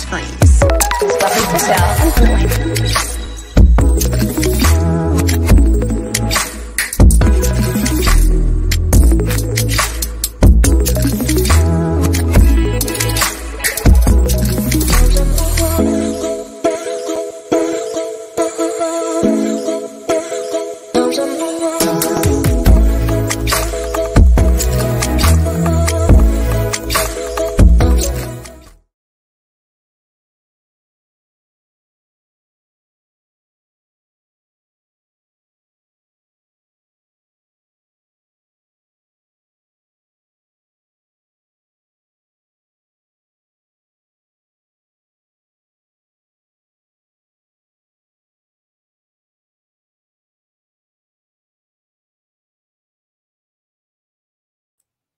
screens.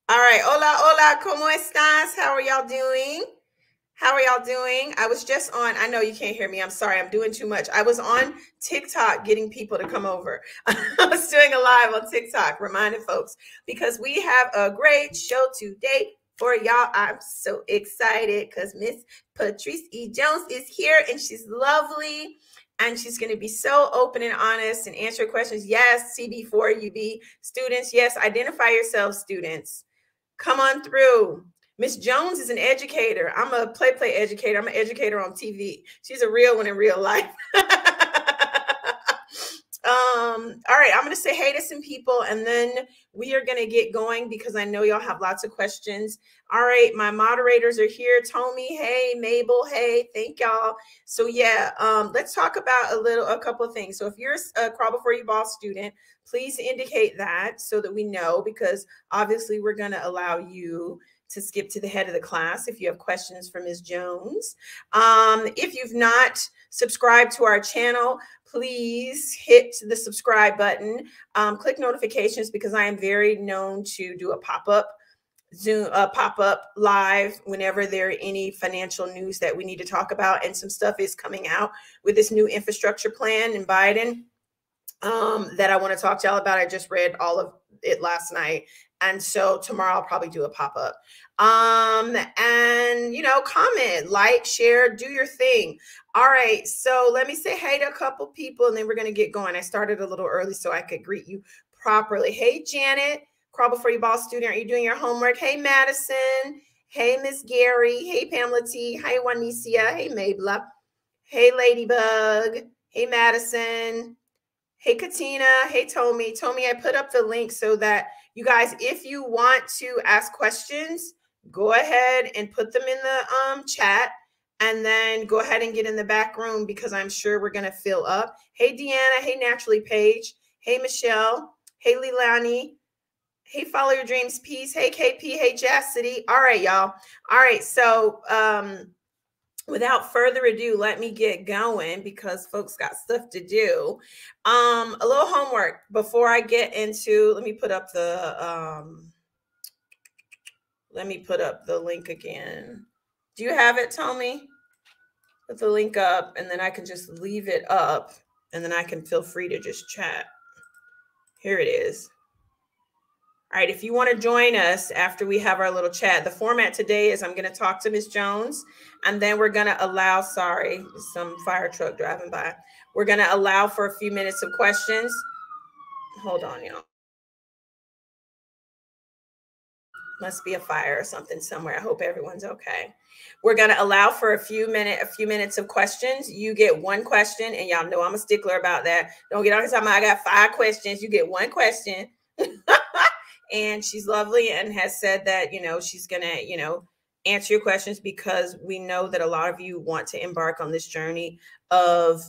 All right, hola, hola, ¿cómo estás? How are y'all doing? How are y'all doing? I was just on, I know you can't hear me. I'm sorry, I'm doing too much. I was on TikTok getting people to come over. I was doing a live on TikTok, reminding folks, because we have a great show today for y'all. I'm so excited because Miss Patrice E. Jones is here and she's lovely. And she's going to be so open and honest and answer questions. Yes, CB4UB students. Yes, identify yourselves, students. Come on through. Miss Jones is an educator. I'm a play educator. I'm an educator on TV. She's a real one in real life. All right, I'm going to say hey to some people, and then we are going to get going because I know y'all have lots of questions. All right, my moderators are here. Tommy, hey. Mabel, hey. Thank y'all. So yeah, let's talk about a couple of things. So if you're a Crawl Before You Boss student, please indicate that so that we know, because obviously we're going to allow you to skip to the head of the class if you have questions for Ms. Jones. If you've not subscribed to our channel, please hit the subscribe button. Click notifications, because I am very known to do a pop-up Zoom, pop-up live whenever there are any financial news that we need to talk about. And some stuff is coming out with this new infrastructure plan in Biden that I want to talk to y'all about. I just read all of it last night. And so tomorrow I'll probably do a pop-up. And, you know, comment, like, share, do your thing. All right. So let me say hey to a couple people, and then we're going to get going. I started a little early so I could greet you properly. Hey, Janet, Crawl Before You Boss student. Are you doing your homework? Hey, Madison. Hey, Miss Gary. Hey, Pamela T. Hey, Juanicia. Hey, Mabla. Hey, Ladybug. Hey, Madison. Hey, Katina. Hey, Tommy. Tommy, I put up the link so that you guys, if you want to ask questions, go ahead and put them in the chat, and then go ahead and get in the back room, because I'm sure we're going to fill up. Hey, Deanna. Hey, Naturally Paige. Hey, Michelle. Hey, Leilani. Hey, Follow Your Dreams Peace. Hey, KP. Hey, Chastity. All right, y'all. All right. So, without further ado, let me get going because folks got stuff to do. A little homework before I get into, let me put up the link again. Do you have it, Tommy? Put the link up, and then I can just leave it up, and then I can feel free to just chat. Here it is. All right, if you want to join us after we have our little chat, the format today is I'm going to talk to Ms. Jones, and then we're going to allow, sorry, some fire truck driving by. We're going to allow for a few minutes of questions. Hold on, y'all. Must be a fire or something somewhere. I hope everyone's okay. We're going to allow for a few minutes of questions. You get one question, and y'all know I'm a stickler about that. Don't get on talking about I got 5 questions. You get one question. And she's lovely and has said that, you know, she's going to, you know, answer your questions, because we know that a lot of you want to embark on this journey of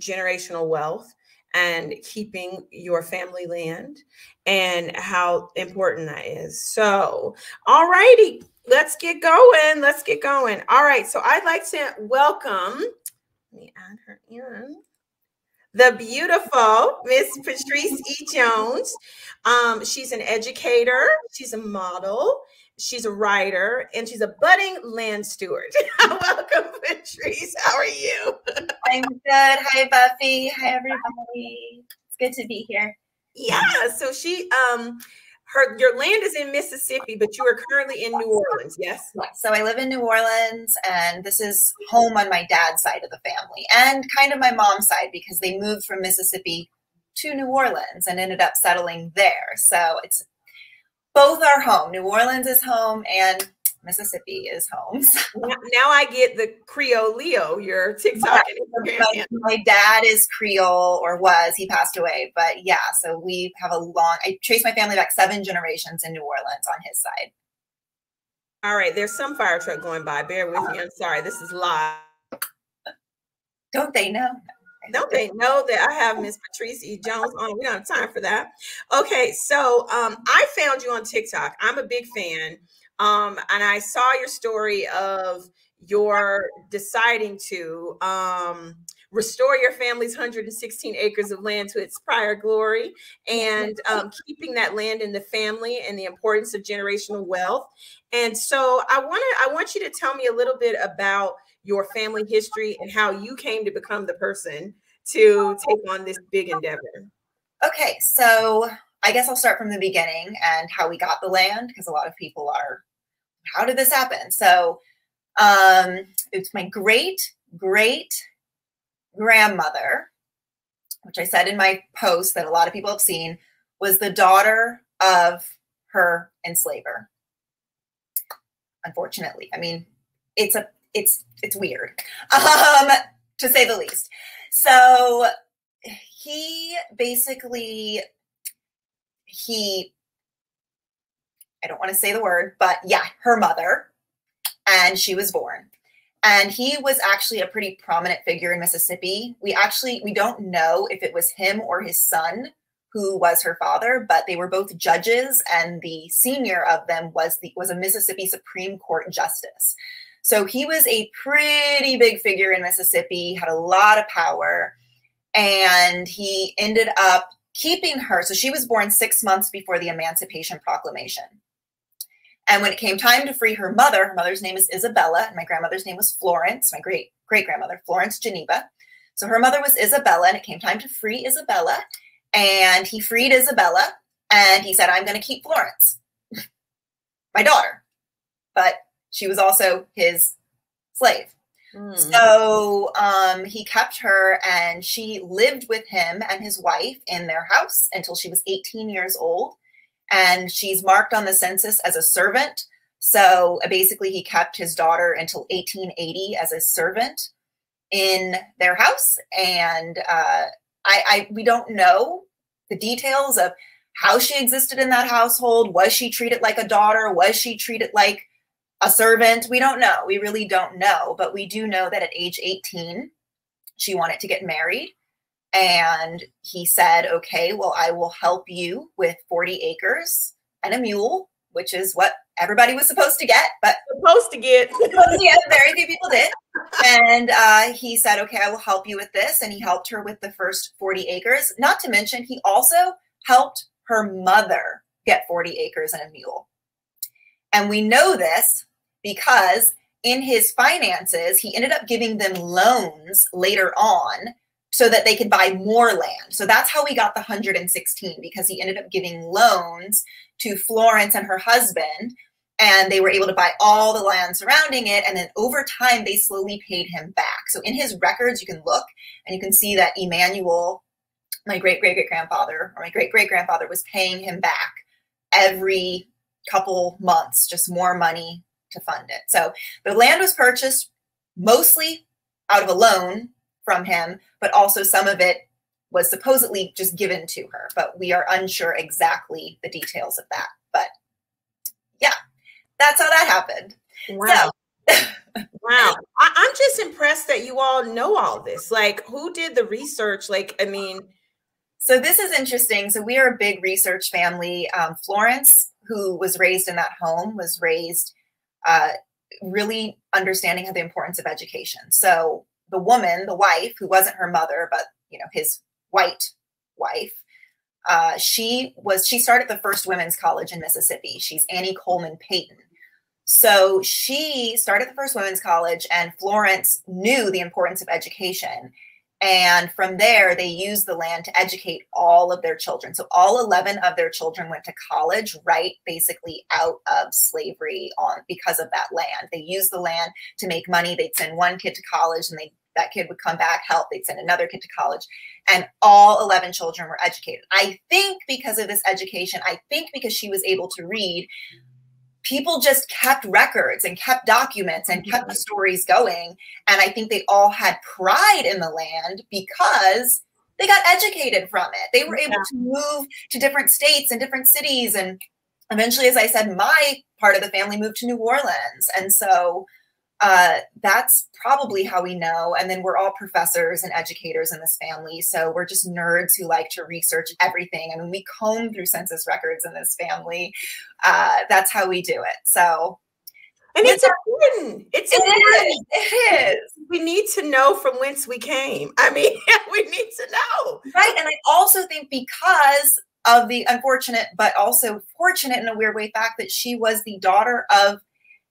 generational wealth and keeping your family land, and how important that is. So, all righty, let's get going. Let's get going. All right. So I'd like to welcome, let me add her in, the beautiful Miss Patrice E. Jones. She's an educator. She's a model. She's a writer, and she's a budding land steward. Welcome, Patrice. How are you? I'm good. Hi, Buffy. Hi, everybody. It's good to be here. Yeah. So she, your land is in Mississippi, but you are currently in New Orleans. Yes. Yeah, so I live in New Orleans, and this is home on my dad's side of the family and kind of my mom's side because they moved from Mississippi to New Orleans and ended up settling there. So it's both are home. New Orleans is home and Mississippi is home. Now I get the Creole, your TikTok and Instagram. My dad is Creole, or was. He passed away. But yeah, so we have I traced my family back 7 generations in New Orleans on his side. All right, there's some fire truck going by. Bear with me. I'm sorry. This is live. Don't they know? Don't they know that I have Miss Patrice E. Jones on? We don't have time for that. Okay, so I found you on TikTok. I'm a big fan. And I saw your story of your deciding to restore your family's 116 acres of land to its prior glory and keeping that land in the family and the importance of generational wealth. And so I want you to tell me a little bit about your family history and how you came to become the person to take on this big endeavor. Okay, so I guess I'll start from the beginning and how we got the land, because a lot of people are, how did this happen? So it's my great-great-grandmother, which I said in my post that a lot of people have seen, was the daughter of her enslaver. Unfortunately, I mean, it's weird, to say the least. So he basically, I don't want to say the word, but yeah, her mother, and she was born. And he was actually a pretty prominent figure in Mississippi. We don't know if it was him or his son who was her father, but they were both judges, and the senior of them was a Mississippi Supreme Court justice. So he was a pretty big figure in Mississippi, had a lot of power, and he ended up keeping her. So she was born 6 months before the Emancipation Proclamation. And when it came time to free her mother's name is Isabella, and my grandmother's name was Florence, my great-great-grandmother, Florence Geneva. So her mother was Isabella, and it came time to free Isabella. And he freed Isabella, and he said, I'm going to keep Florence, my daughter. But she was also his slave. So he kept her, and she lived with him and his wife in their house until she was 18 years old. And she's marked on the census as a servant. So basically he kept his daughter until 1880 as a servant in their house. And we don't know the details of how she existed in that household. Was she treated like a daughter? Was she treated like a servant? We don't know. We really don't know. But we do know that at age 18, she wanted to get married. And he said, okay, well, I will help you with 40 acres and a mule, which is what everybody was supposed to get, but very few people did. And he said, okay, I will help you with this. And he helped her with the first 40 acres. Not to mention, he also helped her mother get 40 acres and a mule. And we know this because in his finances, he ended up giving them loans later on so that they could buy more land. So that's how we got the 116, because he ended up giving loans to Florence and her husband, and they were able to buy all the land surrounding it. And then over time, they slowly paid him back. So in his records, you can look and you can see that Emmanuel, my great-great-great-grandfather, or my great-great-grandfather, was paying him back every couple months, just more money to fund it. So the land was purchased mostly out of a loan from him, but also some of it was supposedly just given to her, but we are unsure exactly the details of that. But yeah, that's how that happened. Wow. So. Wow. I'm just impressed that you all know all this. Like, who did the research? Like, I mean. So this is interesting. So we are a big research family. Florence, who was raised in that home, was raised really understanding the importance of education. So the woman, the wife, who wasn't her mother, but his white wife, she started the first women's college in Mississippi. She's Annie Coleman Payton. So she started the first women's college, and Florence knew the importance of education. And from there, they used the land to educate all of their children. So all 11 of their children went to college, right? Basically out of slavery because of that land. They used the land to make money. They'd send one kid to college and that kid would come back, help. They'd send another kid to college, and all 11 children were educated. I think because of this education, I think because she was able to read, people just kept records and kept documents and kept the stories going. And I think they all had pride in the land because they got educated from it. They were able to move to different states and different cities. And eventually, as I said, my part of the family moved to New Orleans. And so that's probably how we know. And then we're all professors and educators in this family. So we're just nerds who like to research everything. I mean, we comb through census records in this family. That's how we do it. So. And it's important. It's important. It is. We need to know from whence we came. I mean, we need to know. Right. And I also think because of the unfortunate, but also fortunate in a weird way, fact that she was the daughter of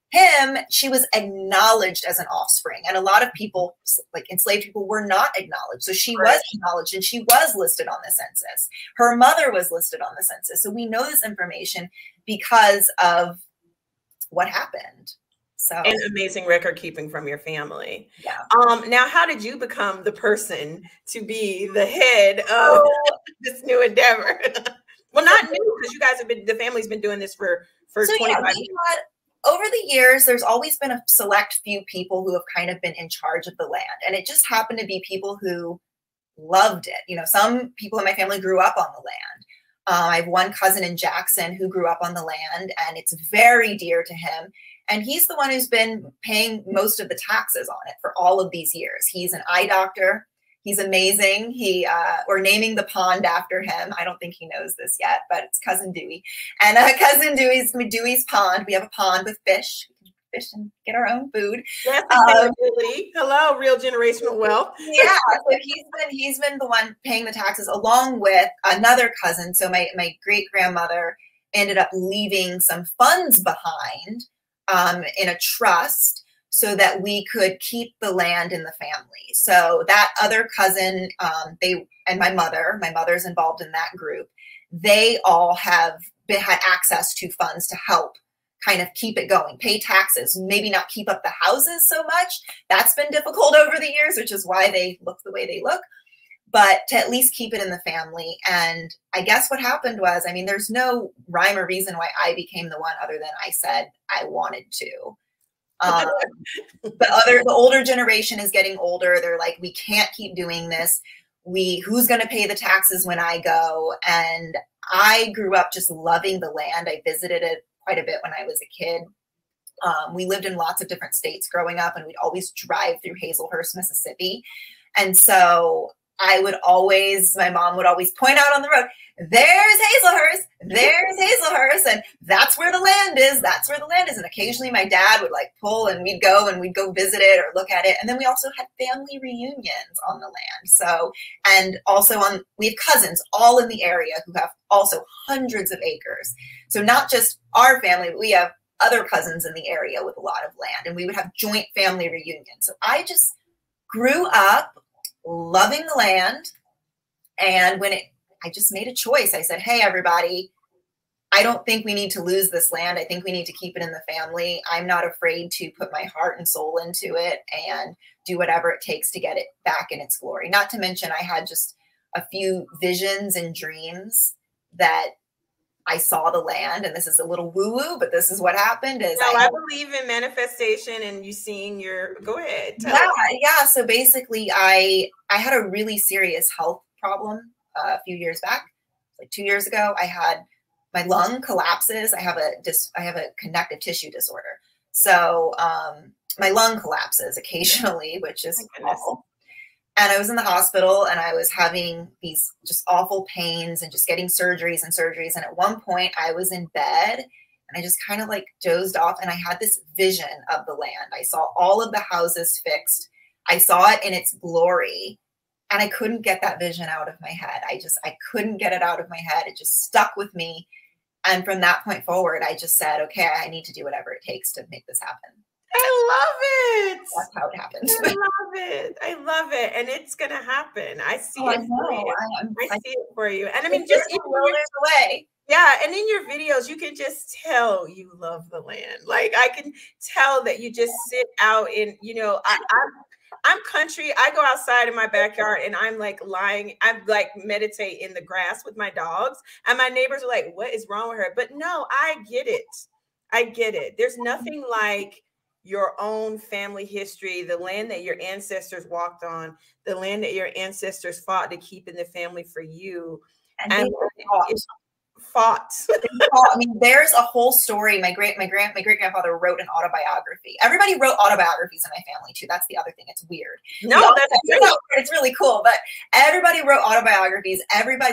him, she was acknowledged as an offspring. And a lot of people, like enslaved people, were not acknowledged. So she was acknowledged and she was listed on the census. Her mother was listed on the census. So we know this information because of what happened. So and amazing record keeping from your family. Yeah. Now, how did you become the person to be the head of this new endeavor? Well, not new, because you guys have been, the family's been doing this for 25 years. Over the years, there's always been a select few people who have kind of been in charge of the land. And it just happened to be people who loved it. You know, some people in my family grew up on the land. I have one cousin in Jackson who grew up on the land, and it's very dear to him. And he's the one who's been paying most of the taxes on it for all of these years. He's an eye doctor. He's amazing. We're naming the pond after him. I don't think he knows this yet, but it's Cousin Dewey. And Cousin Dewey's pond. We have a pond with fish. We can fish and get our own food. Yes, hello, real generational wealth. Yeah, so he's been the one paying the taxes along with another cousin. So my great grandmother ended up leaving some funds behind in a trust, so that we could keep the land in the family. So that other cousin, and my mother's involved in that group. They all had access to funds to help kind of keep it going, pay taxes, maybe not keep up the houses so much. That's been difficult over the years, which is why they look the way they look, but to at least keep it in the family. And I guess what happened was, I mean, there's no rhyme or reason why I became the one other than I said I wanted to. The older generation is getting older. They're like, we can't keep doing this. Who's going to pay the taxes when I go? And I grew up just loving the land. I visited it quite a bit when I was a kid. We lived in lots of different states growing up, and we'd always drive through Hazelhurst, Mississippi. And so my mom would always point out on the road, there's Hazelhurst, and that's where the land is. And occasionally my dad would like pull, and we'd go visit it or look at it. And then we also had family reunions on the land. So, and also we have cousins all in the area who have also hundreds of acres. So not just our family, but we have other cousins in the area with a lot of land, and we would have joint family reunions. So I just grew up loving the land. And I just made a choice. I said, hey, everybody, I don't think we need to lose this land. I think we need to keep it in the family. I'm not afraid to put my heart and soul into it and do whatever it takes to get it back in its glory. Not to mention, I had just a few visions and dreams that I saw the land, and this is a little woo-woo, but this is what happened. I believe in manifestation, and you seeing go ahead. Yeah. So basically, I had a really serious health problem a few years back. Like 2 years ago, I had my lung collapses. I have a connective tissue disorder. So my lung collapses occasionally, which is awful. And I was in the hospital, and I was having these just awful pains and just getting surgeries. And at one point I was in bed, and I just kind of like dozed off, and I had this vision of the land. I saw all of the houses fixed. I saw it in its glory, and I couldn't get that vision out of my head. I couldn't get it out of my head. It just stuck with me. And from that point forward, I just said, okay, I need to do whatever it takes to make this happen. I love it. That's how it happens. I love it. I love it. And it's going to happen. I see it for you. I see it for you. And I mean, just even there's a way. Yeah. And in your videos, you can just tell you love the land. Like I can tell that you just sit out in, you know, I'm country. I go outside in my backyard and I'm like lying. I'm like meditate in the grass with my dogs. And my neighbors are like, what is wrong with her? But no, I get it. I get it. There's nothing like your own family history, the land that your ancestors walked on, the land that your ancestors fought to keep in the family for you. And fought. I mean, there's a whole story. My great grandfather wrote an autobiography. Everybody wrote autobiographies in my family too. That's the other thing. It's weird. No, it's really cool. But everybody wrote autobiographies.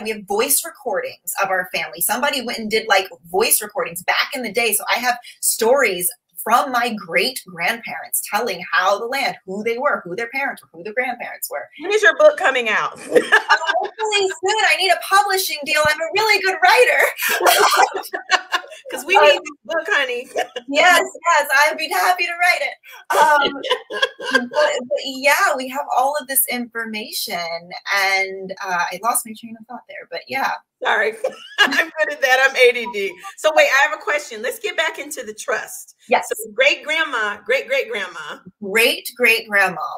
We have voice recordings of our family. Somebody went and did like voice recordings back in the day. So I have stories from my great grandparents telling how the land, who they were, who their parents were, who their grandparents were. When is your book coming out? Hopefully soon. I need a publishing deal. I'm a really good writer. Because we need this book, honey. Yes, I'd be happy to write it. But yeah, we have all of this information, and I lost my train of thought there. But yeah, sorry, I'm good at that. I'm ADD. So wait, I have a question. Let's get back into the trust. Yes. So great grandma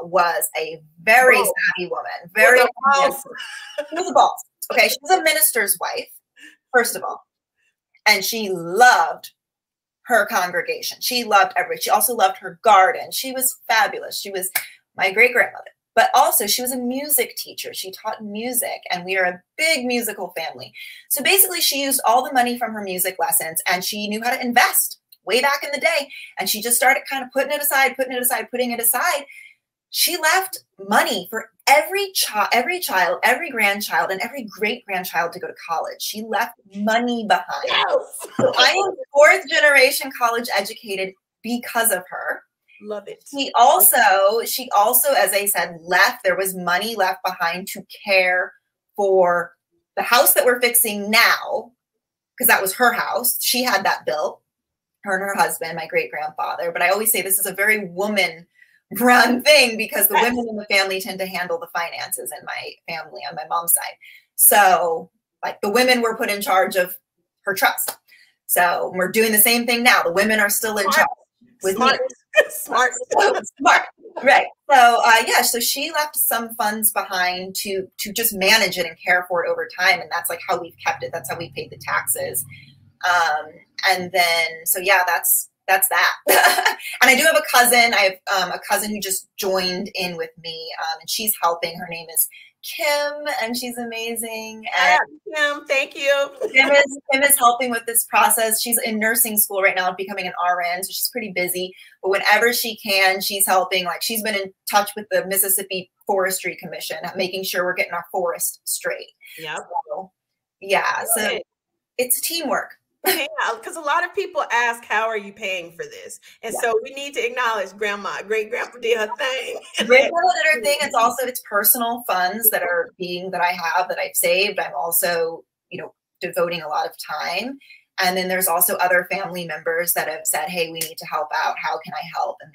was a very savvy woman. Very boss. She was a boss. Okay, she was a minister's wife, first of all. And she loved her congregation. She loved everybody. She also loved her garden. She was fabulous. She was my great grandmother. But also she was a music teacher. She taught music, and we are a big musical family. So basically she used all the money from her music lessons, and she knew how to invest way back in the day. And she just started kind of putting it aside. She left money for every child, every grandchild, and every great-grandchild to go to college. She left money behind. Yes. So I am fourth generation college educated because of her. Love it. She also, as I said, there was money left behind to care for the house that we're fixing now, because that was her house. She had that built, her and her husband, my great-grandfather. But I always say this is a very woman-run thing, because the women in the family tend to handle the finances in my family on my mom's side. So like the women were put in charge of her trust. So we're doing the same thing now. The women are still in charge with me. Smart. Right. So yeah, so she left some funds behind to just manage it and care for it over time. And that's like how we've kept it. That's how we paid the taxes. And then, so yeah, that's that. And I do have a cousin. I have a cousin who just joined in with me, and she's helping. Her name is Kim, and she's amazing. And Kim, thank you. Kim is helping with this process. She's in nursing school right now, becoming an RN, so she's pretty busy. But whenever she can, she's helping. Like, she's been in touch with the Mississippi Forestry Commission, making sure we're getting our forest straight. Yeah. So, yeah. So it's teamwork. Yeah, because a lot of people ask, how are you paying for this? And so we need to acknowledge great grandpa did her thing. Great grandpa did her thing. It's personal funds that I've saved. I'm also, devoting a lot of time. And then there's also other family members that have said, hey, we need to help out. How can I help? And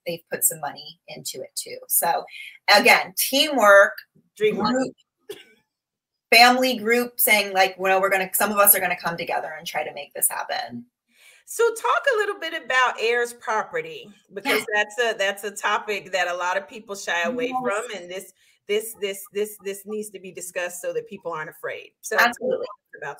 they've put some money into it too. So again, teamwork, family group saying like, some of us are going to come together and try to make this happen. So talk a little bit about heirs property, because that's a topic that a lot of people shy away from. And this needs to be discussed so that people aren't afraid. So absolutely.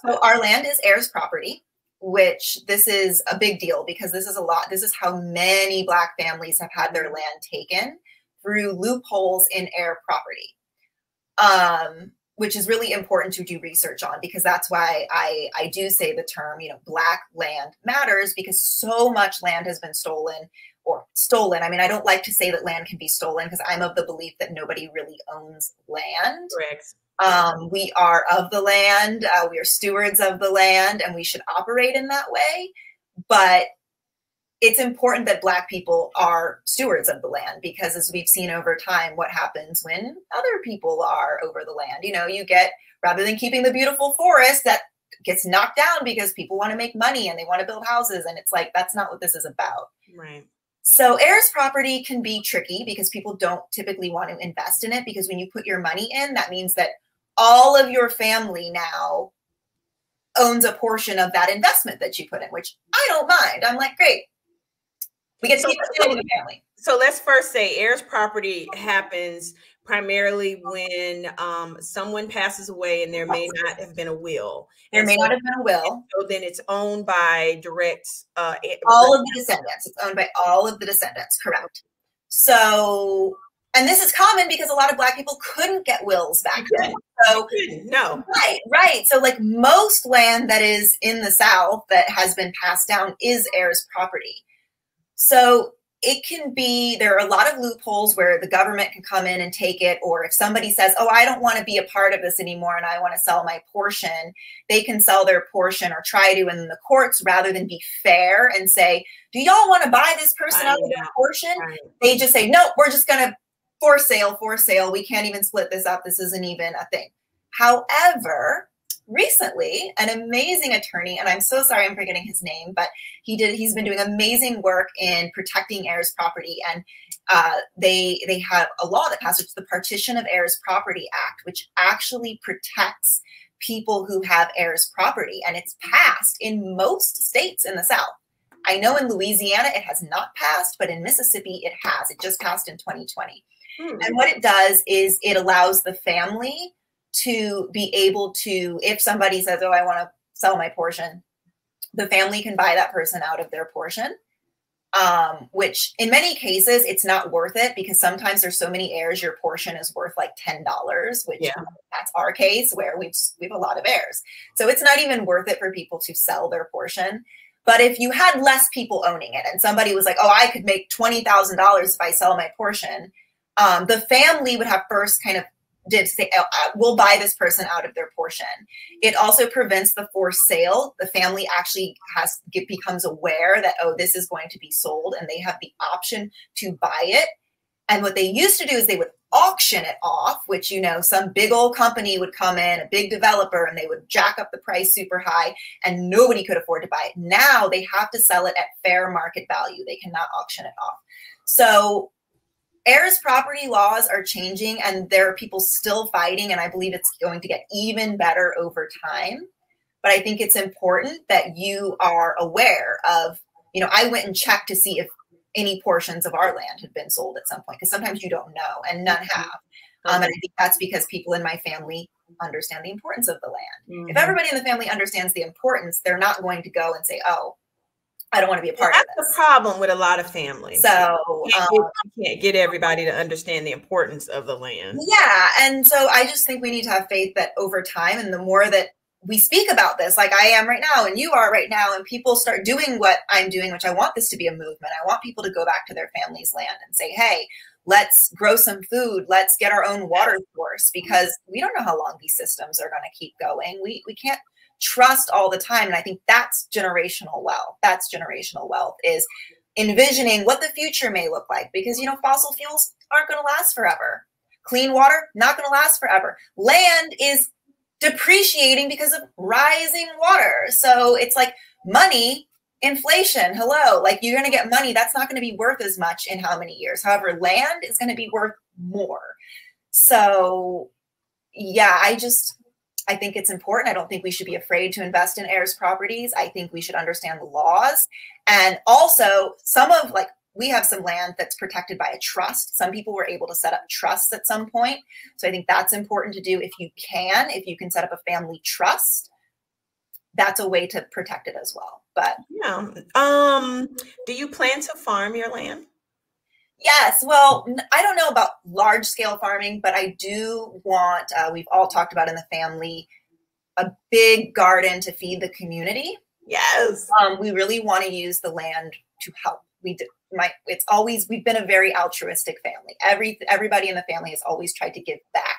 So our land is heirs property, which this is a big deal, because this is how many Black families have had their land taken through loopholes in heir property. Which is really important to do research on, because that's why I do say the term, Black land matters, because so much land has been stolen. I mean, I don't like to say that land can be stolen, because I'm of the belief that nobody really owns land. Correct. We are of the land, we are stewards of the land, and we should operate in that way. But it's important that Black people are stewards of the land, because as we've seen over time, what happens when other people are over the land, you get, rather than keeping the beautiful forest, that gets knocked down because people want to make money and they want to build houses. And it's like, that's not what this is about. Right. So heirs property can be tricky because people don't typically want to invest in it, because when you put your money in, that means that all of your family now owns a portion of that investment that you put in, which I don't mind. I'm like, great. We get to keep it in the family. So let's first say heirs property happens primarily when someone passes away and there may not have been a will. There may not have been a will. So then it's owned by direct all of the descendants. It's owned by all of the descendants, correct. So, and this is common because a lot of Black people couldn't get wills back then. So no. Right. So like most land that is in the South that has been passed down is heirs property. So it can be, there are a lot of loopholes where the government can come in and take it, or if somebody says, oh, I don't want to be a part of this anymore and I want to sell my portion, they can sell their portion or try to, and the courts, rather than be fair and say, do y'all want to buy this person out of their portion? They just say, no, we're just going to for sale. We can't even split this up. This isn't even a thing. However, recently, an amazing attorney, and I'm so sorry I'm forgetting his name, but he's been doing amazing work in protecting heirs property. And they have a law that passed, which is the Partition of Heirs Property Act, which actually protects people who have heirs property. And it's passed in most states in the South. I know in Louisiana it has not passed, but in Mississippi it has. It just passed in 2020. And what it does is it allows the family to be able to, if somebody says, oh, I want to sell my portion, the family can buy that person out of their portion, which in many cases, it's not worth it because sometimes there's so many heirs, your portion is worth like $10, which that's our case where we have a lot of heirs. So it's not even worth it for people to sell their portion. But if you had less people owning it and somebody was like, oh, I could make $20,000 if I sell my portion, the family would have first kind of did say, we'll buy this person out of their portion. It also prevents the forced sale. The family actually becomes aware that, oh, this is going to be sold, and they have the option to buy it. And what they used to do is they would auction it off, which, you know, some big old company would come in, a big developer, and they would jack up the price super high and nobody could afford to buy it. Now they have to sell it at fair market value. They cannot auction it off. So heirs property laws are changing, and there are people still fighting, and I believe it's going to get even better over time. But I think it's important that you are aware of, you know, I went and checked to see if any portions of our land had been sold at some point, because sometimes you don't know, and none have. And I think that's because people in my family understand the importance of the land. If everybody in the family understands the importance, they're not going to go and say, oh, I don't want to be a part of this. That's the problem with a lot of families. So you can't get everybody to understand the importance of the land. Yeah. And so I just think we need to have faith that over time, and the more that we speak about this, like I am right now and you are right now, and people start doing what I'm doing, which I want this to be a movement. I want people to go back to their family's land and say, hey, let's grow some food. Let's get our own water source, because we don't know how long these systems are going to keep going. We can't trust all the time. And I think that's generational wealth. That's generational wealth, is envisioning what the future may look like, because, you know, fossil fuels aren't going to last forever. Clean water, not going to last forever. Land is depreciating because of rising water. So it's like money, inflation, hello, like you're going to get money. That's not going to be worth as much in how many years. However, land is going to be worth more. So yeah, I think it's important. I don't think we should be afraid to invest in heirs properties. I think we should understand the laws. And also we have some land that's protected by a trust. Some people were able to set up trusts at some point. So I think that's important to do if you can set up a family trust. That's a way to protect it as well. But yeah. Do you plan to farm your land? Yes. Well, I don't know about large scale farming, but I do want, we've all talked about in the family, a big garden to feed the community. Yes. We really want to use the land to help. We've been a very altruistic family. Everybody in the family has always tried to give back.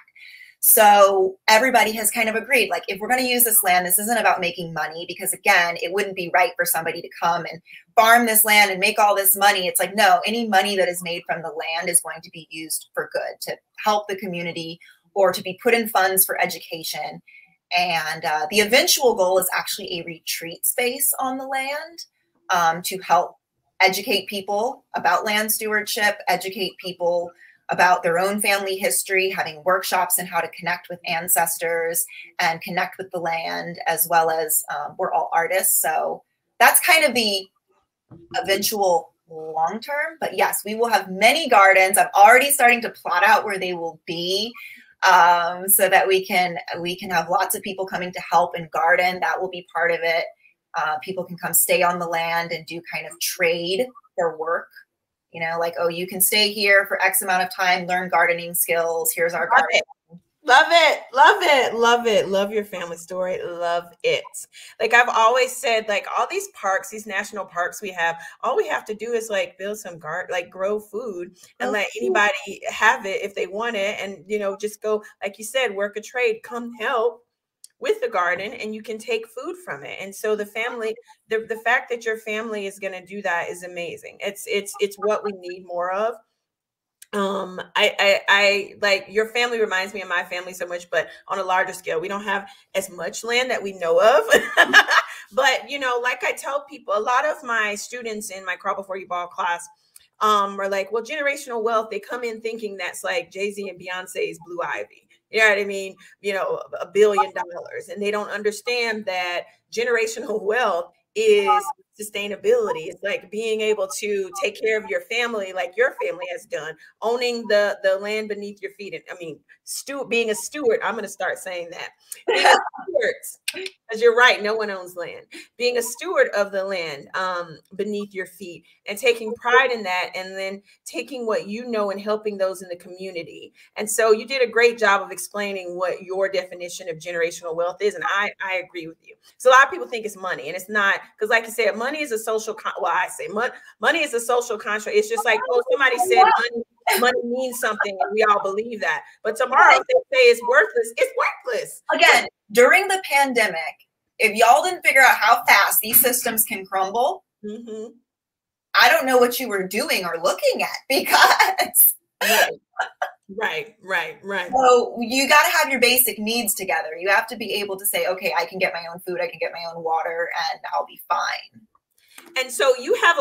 So everybody has kind of agreed, like, if we're going to use this land, this isn't about making money, because again, it wouldn't be right for somebody to come and farm this land and make all this money. It's like, no, any money that is made from the land is going to be used for good, to help the community or to be put in funds for education. And the eventual goal is actually a retreat space on the land to help educate people about land stewardship, educate people about their own family history, having workshops on how to connect with ancestors and connect with the land, as well as we're all artists. So that's kind of the eventual long term. But yes, we will have many gardens. I'm already starting to plot out where they will be, so that we can have lots of people coming to help and garden. That will be part of it. People can come stay on the land and do kind of trade their work. You know, like, oh, you can stay here for X amount of time, learn gardening skills. Here's our garden. Love it. Love it. Love it. Love your family story. Love it. Like I've always said, like all these parks, these national parks we have, all we have to do is like build some like grow food and let anybody have it if they want it. And, you know, just go, like you said, work a trade, come help with the garden, and you can take food from it. And so the family, the fact that your family is going to do that is amazing. It's what we need more of. I like your family reminds me of my family so much, but on a larger scale, we don't have as much land that we know of. But, you know, like I tell people, a lot of my students in my Crawl Before You Ball class are like, well, generational wealth, they come in thinking that's like Jay-Z and Beyonce's Blue Ivy. You know what I mean? You know, $1 billion. And they don't understand that generational wealth is sustainability. It's like being able to take care of your family like your family has done, owning the land beneath your feet. And I mean, being a steward, I'm going to start saying that. Being a steward, because you're right, no one owns land. Being a steward of the land beneath your feet and taking pride in that, and then taking what you know and helping those in the community. And so you did a great job of explaining what your definition of generational wealth is. And I agree with you. So a lot of people think it's money, and it's not, because like you said, money is a social, I say money is a social contract. It's just like, oh, somebody said money means something and we all believe that. But tomorrow if they say it's worthless. Again, during the pandemic, if y'all didn't figure out how fast these systems can crumble, I don't know what you were doing or looking at, because Right. So you got to have your basic needs together. You have to be able to say, okay, I can get my own food, I can get my own water, and I'll be fine. And so you have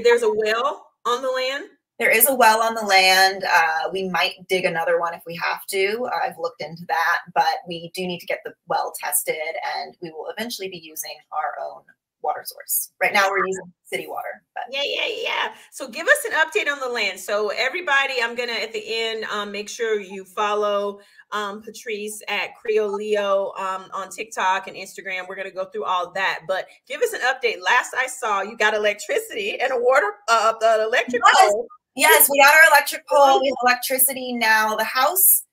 there's a well on the land? There is a well on the land. We might dig another one if we have to. I've looked into that, but we do need to get the well tested, and we will eventually be using our own water source. Right now we're using city water. But. Yeah. So give us an update on the land. So everybody, I'm going to, at the end, make sure you follow Patrice at Creoleo on TikTok and Instagram. We're going to go through all that, but give us an update. Last I saw, you got electricity and a water, the electric pole. Yes, we got our electric pole. We have electricity now. The house.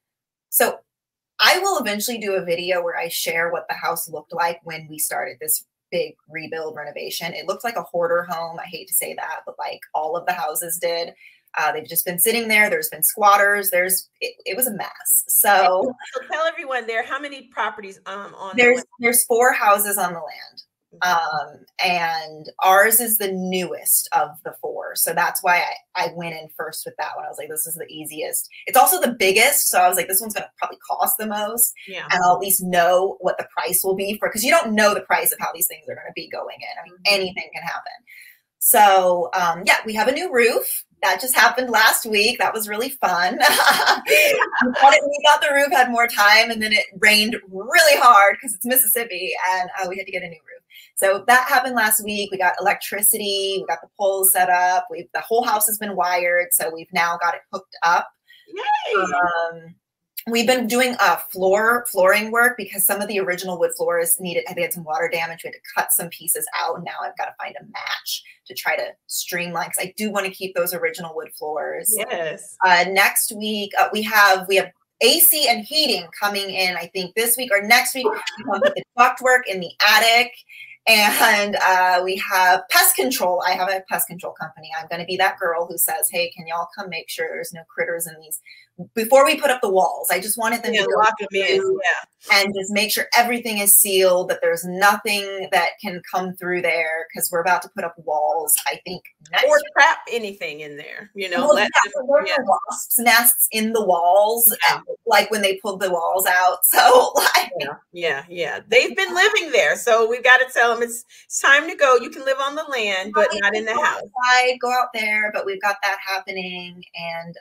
So I will eventually do a video where I share what the house looked like when we started this big rebuild renovation. It looked like a hoarder home. I hate to say that, but like all of the houses did. They've just been sitting there. There's been squatters. It was a mess. So tell everyone there, how many properties on there's 4 houses on the land. And ours is the newest of the 4. So that's why I went in first with that one. I was like, this is the easiest. It's also the biggest. So I was like, this one's going to probably cost the most. Yeah. And I'll at least know what the price will be for, because you don't know the price of how these things are going to be going in. I mean, anything can happen. So, yeah, we have a new roof. That just happened last week. That was really fun. We thought the roof had more time, and then it rained really hard because it's Mississippi, and we had to get a new roof. So that happened last week. We got electricity. We got the poles set up. The whole house has been wired, so we've now got it hooked up. Yay! We've been doing flooring work because some of the original wood floors they had some water damage. We had to cut some pieces out, and now I've got to find a match to try to streamline, because I do want to keep those original wood floors. Yes. Next week we have AC and heating coming in. I think this week or next week. We come with the ductwork in the attic. And we have pest control. I have a pest control company. I'm going to be that girl who says, hey, can y'all come make sure there's no critters in these before we put up the walls? I just wanted them to lock them in, and just make sure everything is sealed, that there's nothing that can come through there, because we're about to put up walls, I think, next or trap anything in there, Well, there are wasps nests in the walls, like when they pulled the walls out. So yeah. They've been living there, so we've got to tell tell them it's time to go. You can live on the land, but not in the house. Go out there, but we've got that happening. And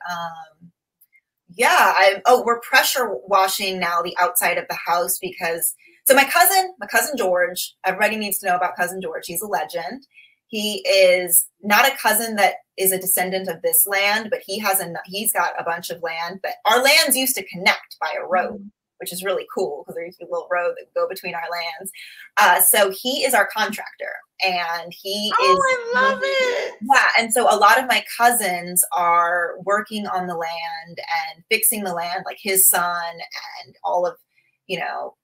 yeah, we're pressure washing now the outside of the house because so my cousin George, everybody needs to know about cousin George. He's a legend. He is not a cousin that is a descendant of this land, but he's got a bunch of land that our lands used to connect by a road, which is really cool because there used to be a little road that would go between our lands. So he is our contractor, and I love it. Yeah, and so a lot of my cousins are working on the land and fixing the land, like his son and all of, you know.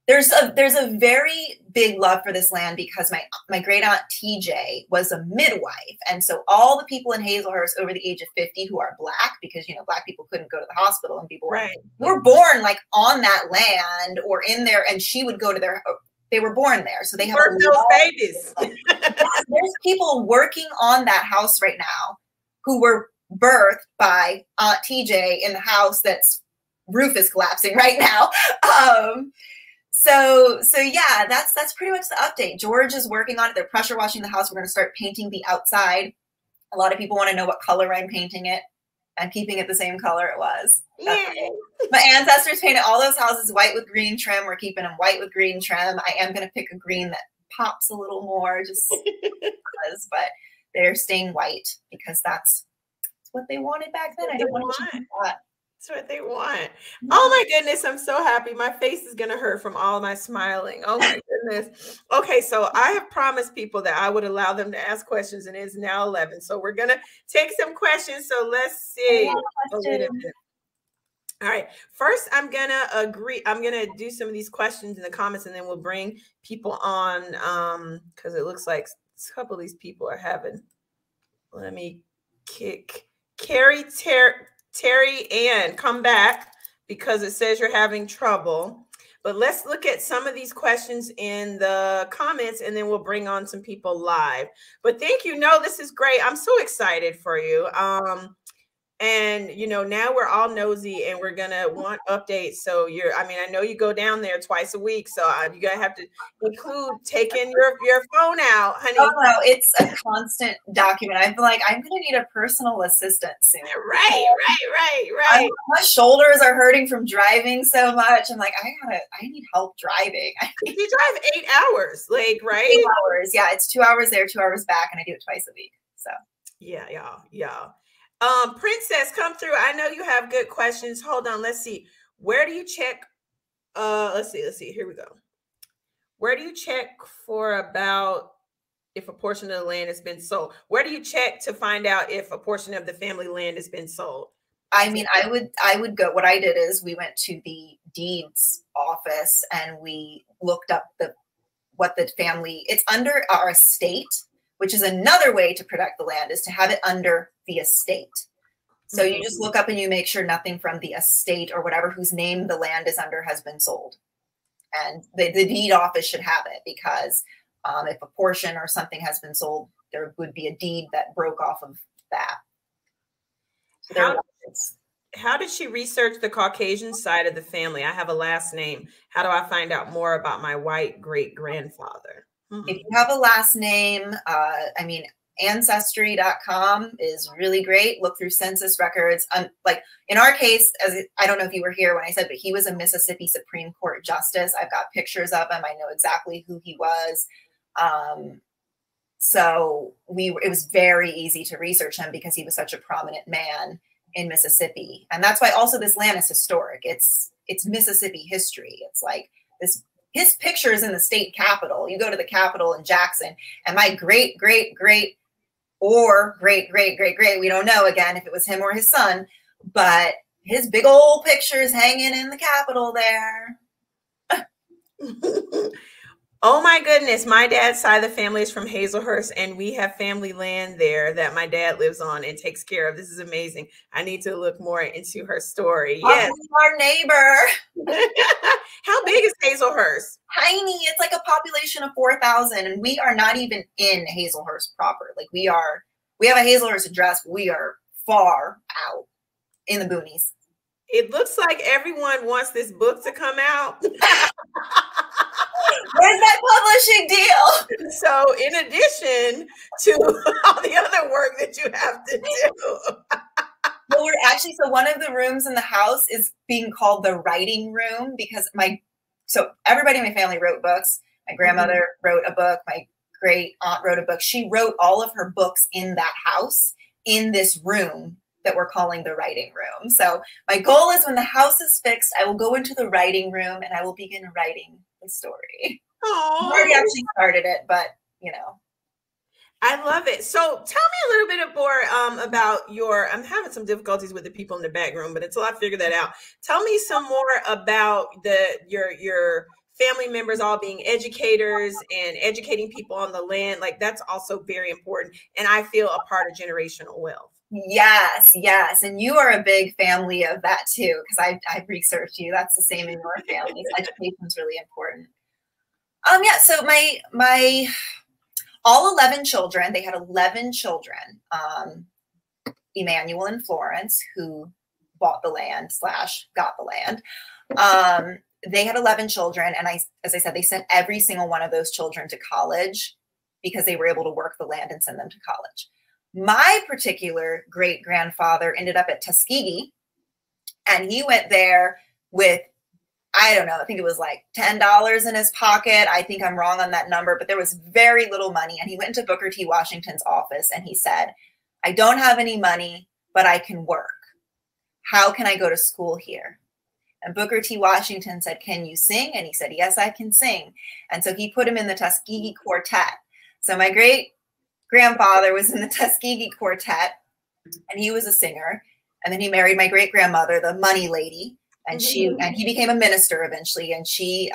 There's a very big love for this land because my great aunt TJ was a midwife. And so all the people in Hazelhurst over the age of 50 who are Black, because, you know, Black people couldn't go to the hospital and be born, were born like on that land or in there. And she would go to they were born there. So they have those babies. There's people working on that house right now who were birthed by Aunt TJ in the house that's roof is collapsing right now. So yeah, that's pretty much the update. George is working on it. They're pressure washing the house. We're going to start painting the outside. A lot of people want to know what color I'm painting it. I'm keeping it the same color it was. My ancestors painted all those houses white with green trim. We're keeping them white with green trim. I am going to pick a green that pops a little more just because, but they're staying white because that's what they wanted back then. I didn't want to change that. That's what they want. Oh my goodness, I'm so happy. My face is going to hurt from all my smiling. Oh my goodness. Okay, so I have promised people that I would allow them to ask questions, and it's now 11. So we're going to take some questions. So let's see. All right. First, I'm going to do some of these questions in the comments, and then we'll bring people on because it looks like a couple of these people are having. Let me kick Terry Ann, come back because it says you're having trouble. But let's look at some of these questions in the comments, and then we'll bring on some people live. But thank you. No, this is great. I'm so excited for you. And, you know, now we're all nosy and we're going to want updates. So I know you go down there twice a week. So you're going to have to include taking your phone out, honey. Oh, no, it's a constant document. I'm like, I'm going to need a personal assistant soon. Right. My shoulders are hurting from driving so much. I'm like, I need help driving. You drive 8 hours, like, right? 8 hours. Yeah. It's 2 hours there, 2 hours back. And I do it twice a week. So yeah. Princess, come through. I know you have good questions. Hold on. Let's see. Where do you check? Let's see. Here we go. Where do you check for about if a portion of the land has been sold? Where do you check to find out if a portion of the family land has been sold? I mean, I would go. What I did is we went to the deeds office and we looked up what the family. It's under our estate, which is another way to protect the land, is to have it under the estate. So you just look up and you make sure nothing from the estate or whatever whose name the land is under has been sold. And the deed office should have it because if a portion or something has been sold, there would be a deed that broke off of that. So how did she research the Caucasian side of the family? I have a last name. How do I find out more about my white great-grandfather? If you have a last name, Ancestry.com is really great. Look through census records. Like in our case, I don't know if you were here when I said, but he was a Mississippi Supreme Court justice. I've got pictures of him. I know exactly who he was. So it was very easy to research him because he was such a prominent man in Mississippi. And that's why also this land is historic. It's Mississippi history. It's like this. His picture is in the state capitol. You go to the Capitol in Jackson, and my great, great, great, or great, great, great, great, we don't know again if it was him or his son, but his big old picture is hanging in the Capitol there. Oh my goodness. My dad's side of the family is from Hazelhurst, and we have family land there that my dad lives on and takes care of. This is amazing. I need to look more into her story. Yes. Our neighbor. How big is Hazelhurst? Tiny. It's like a population of 4,000, and we are not even in Hazelhurst proper. Like we have a Hazelhurst address, but we are far out in the boonies. It looks like everyone wants this book to come out. Where's my publishing deal? So in addition to all the other work that you have to do. Well, we're actually, so one of the rooms in the house is being called the writing room because so everybody in my family wrote books. My grandmother wrote a book. My great aunt wrote a book. She wrote all of her books in that house, in this room that we're calling the writing room. So my goal is when the house is fixed, I will go into the writing room and I will begin writing the story. Oh, I've already actually started it, but you know. I love it. So tell me a little bit more about I'm having some difficulties with the people in the back room, but until I figure that out, tell me some more about your family members all being educators and educating people on the land. Like that's also very important. And I feel a part of generational wealth. Yes, yes. And you are a big family of that too, because I've researched you. That's the same in your family. Education is really important. Yeah, so my all 11 children, they had 11 children, Emmanuel and Florence, who bought the land / got the land. They had 11 children. And as I said, they sent every single one of those children to college because they were able to work the land and send them to college. My particular great grandfather ended up at Tuskegee, and he went there with, I don't know, I think it was like $10 in his pocket. I think I'm wrong on that number, but there was very little money. And he went into Booker T. Washington's office and he said, I don't have any money, but I can work. How can I go to school here? And Booker T. Washington said, can you sing? And he said, yes, I can sing. And so he put him in the Tuskegee Quartet. So my great grandfather was in the Tuskegee Quartet and he was a singer. And then he married my great grandmother, the money lady. And he became a minister eventually. And she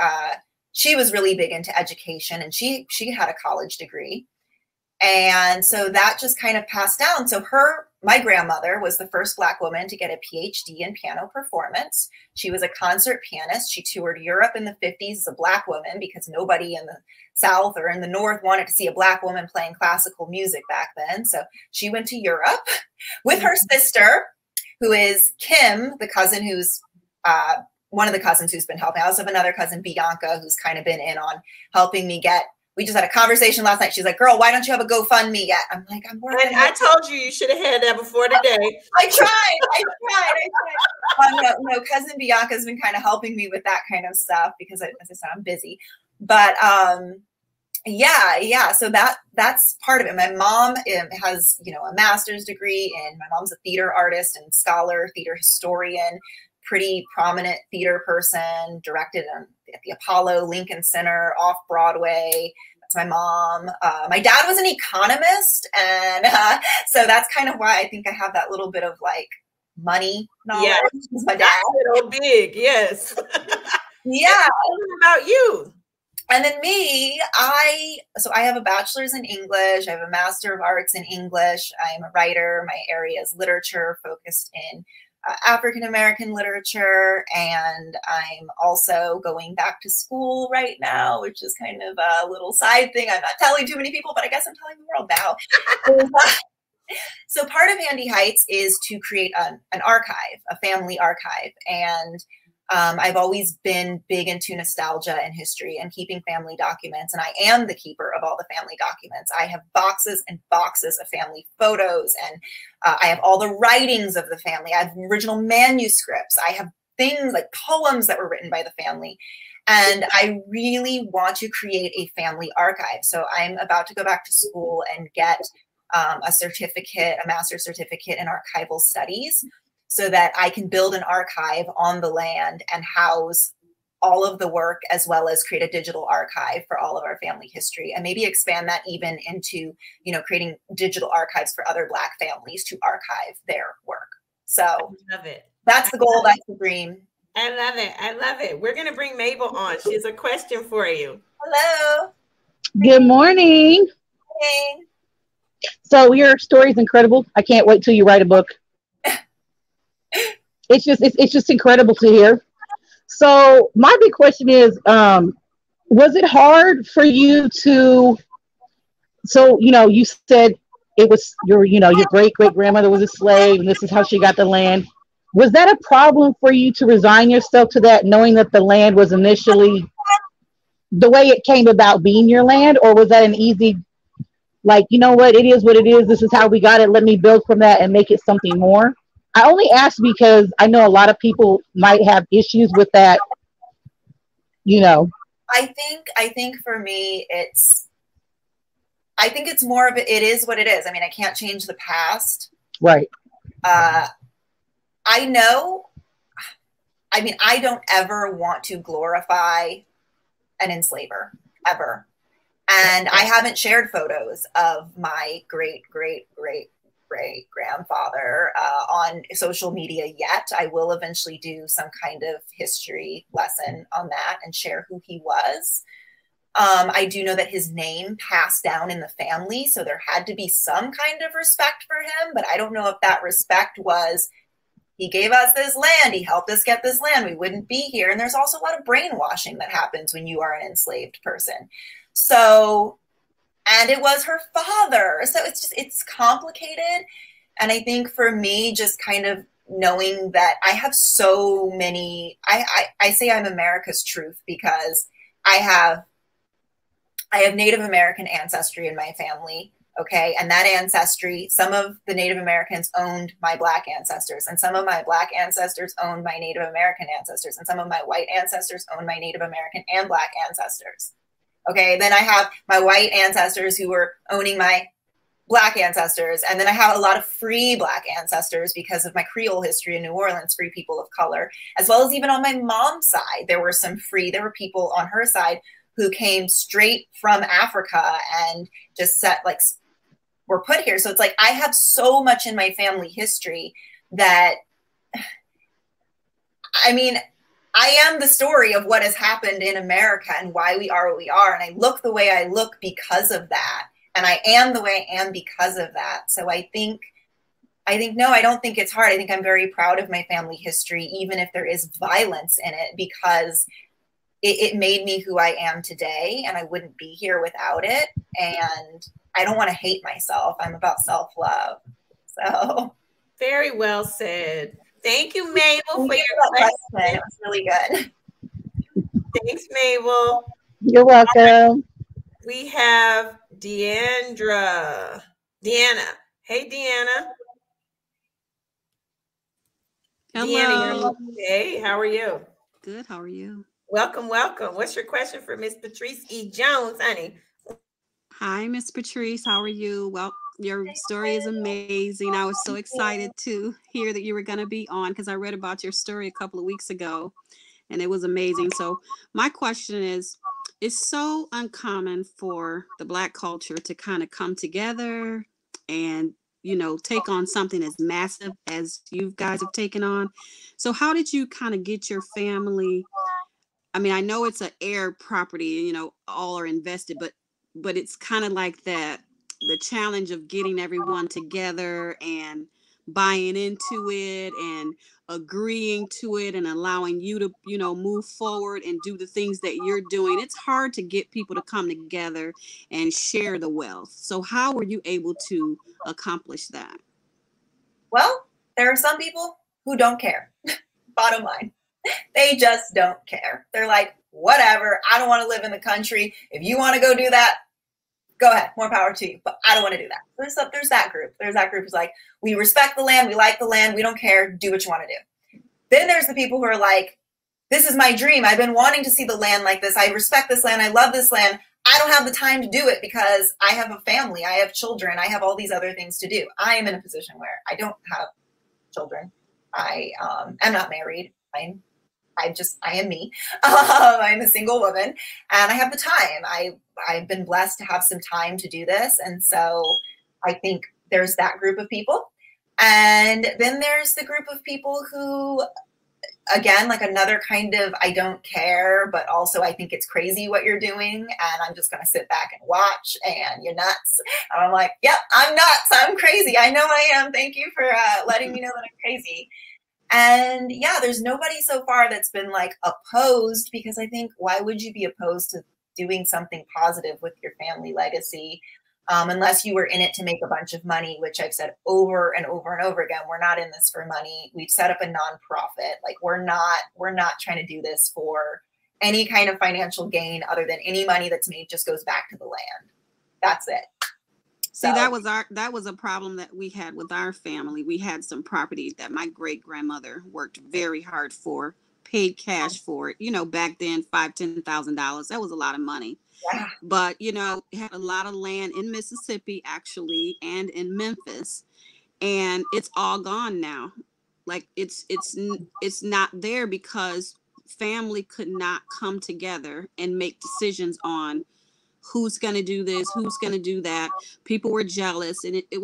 was really big into education, and she had a college degree. And so that just kind of passed down. So my grandmother was the first Black woman to get a PhD in piano performance. She was a concert pianist. She toured Europe in the 50s as a Black woman because nobody in the South or in the North wanted to see a Black woman playing classical music back then. So she went to Europe with her sister, who is Kim, the cousin who's one of the cousins who's been helping. I also have another cousin, Bianca, who's kind of been in on helping me we just had a conversation last night. She's like, girl, why don't you have a GoFundMe yet? I'm like, I'm working. And I told you should have had that before today. I tried. No, cousin Bianca's been kind of helping me with that kind of stuff because, as I said, I'm busy. But yeah. So that's part of it. My mom has, a master's degree, and my mom's a theater artist and scholar, theater historian, pretty prominent theater person, directed at the Apollo, Lincoln Center, off Broadway. That's my mom. My dad was an economist. And so that's kind of why I think I have that little bit of like money knowledge. Yeah, my dad. So big, yes. Yeah. What about you? And then me, I have a bachelor's in English. I have a master of arts in English. I'm a writer. My area is literature, focused in African-American literature. And I'm also going back to school right now, which is kind of a little side thing. I'm not telling too many people, but I guess I'm telling the world now. So part of Handy Heights is to create an archive, a family archive. And I've always been big into nostalgia and history and keeping family documents. And I am the keeper of all the family documents. I have boxes and boxes of family photos, and I have all the writings of the family. I have original manuscripts. I have things like poems that were written by the family. And I really want to create a family archive. So I'm about to go back to school and get a certificate, a master's certificate in archival studies, so that I can build an archive on the land and house all of the work, as well as create a digital archive for all of our family history, and maybe expand that even into, creating digital archives for other Black families to archive their work. So I love it. That's the goal. That's the dream. I love it. I love it. We're going to bring Mabel on. She has a question for you. Hello. Good morning. Hey. So your story is incredible. I can't wait till you write a book. It's just incredible to hear. So my big question is, was it hard for you to, you said it was your great grandmother was a slave and this is how she got the land. Was that a problem for you to resign yourself to that, knowing that the land was initially the way it came about being your land, or was that an easy, like, you know what, it is what it is. This is how we got it. Let me build from that and make it something more. I only ask because I know a lot of people might have issues with that, you know. I think for me, I think it's more of it is what it is. I mean, I can't change the past. Right. I know, I mean, I don't ever want to glorify an enslaver, ever. And I haven't shared photos of my great, great, great, great grandfather on social media yet. I will eventually do some kind of history lesson on that and share who he was. I do know that his name passed down in the family, so there had to be some kind of respect for him, but I don't know if that respect was, he gave us this land, he helped us get this land, we wouldn't be here. And there's also a lot of brainwashing that happens when you are an enslaved person. So, and it was her father. So it's complicated. And I think for me, just kind of knowing that I have so many, I say I'm America's truth because I have Native American ancestry in my family. Okay. And that ancestry, some of the Native Americans owned my Black ancestors, and some of my Black ancestors owned my Native American ancestors, and some of my white ancestors owned my Native American and Black ancestors. Okay. Then I have my white ancestors who were owning my Black ancestors. And then I have a lot of free Black ancestors because of my Creole history in New Orleans, free people of color, as well as even on my mom's side, there were people on her side who came straight from Africa and just were put here. So it's like, I have so much in my family history that, I mean, I am the story of what has happened in America and why we are what we are. And I look the way I look because of that. And I am the way I am because of that. So I think, no, I don't think it's hard. I think I'm very proud of my family history, even if there is violence in it, because it made me who I am today, and I wouldn't be here without it. And I don't want to hate myself. I'm about self-love. So very well said. Thank you, Mabel, for your question. It was really good. Thanks, Mabel. You're welcome. We have Deanna. Hey, Deanna. Hello. Hey, how are you? Good. How are you? Welcome, welcome. What's your question for Miss Patrice E. Jones, honey? Hi, Miss Patrice. How are you? Well, your story is amazing. I was so excited to hear that you were going to be on because I read about your story a couple of weeks ago, and it was amazing. So my question is, it's so uncommon for the Black culture to kind of come together and, you know, take on something as massive as you guys have taken on. So how did you kind of get your family? I mean, I know it's an heir property, you know, all are invested, but it's kind of like that, the challenge of getting everyone together and buying into it and agreeing to it and allowing you to, you know, move forward and do the things that you're doing. It's hard to get people to come together and share the wealth. So how were you able to accomplish that? Well, there are some people who don't care. Bottom line. They just don't care. They're like, whatever, I don't want to live in the country. If you want to go do that, go ahead, more power to you. But I don't want to do that. There's that group. There's that group who's like, we respect the land, we like the land, we don't care, do what you want to do. Then there's the people who are like, this is my dream. I've been wanting to see the land like this. I respect this land. I love this land. I don't have the time to do it because I have a family. I have children. I have all these other things to do. I am in a position where I don't have children. I am not married. I am me. I'm a single woman and I have the time. I've been blessed to have some time to do this. And so I think there's that group of people. And then there's the group of people who, again, like another kind of, I don't care, but also I think it's crazy what you're doing. And I'm just going to sit back and watch and you're nuts. And I'm like, yep, I'm nuts. I'm crazy. I know I am. Thank you for letting me know that I'm crazy. And yeah, there's nobody so far that's been like opposed, because I think, why would you be opposed to doing something positive with your family legacy? Unless you were in it to make a bunch of money, which I've said over and over and over again, we're not in this for money. We've set up a nonprofit. Like we're not trying to do this for any kind of financial gain other than any money that's made just goes back to the land. That's it. See, that was a problem that we had with our family. We had some property that my great grandmother worked very hard for, paid cash for it. You know, back then, $5,000-$10,000, that was a lot of money. Yeah. But you know, it had a lot of land in Mississippi actually, and in Memphis, and it's all gone now. Like it's not there because family could not come together and make decisions on who's going to do this, who's going to do that. People were jealous, and it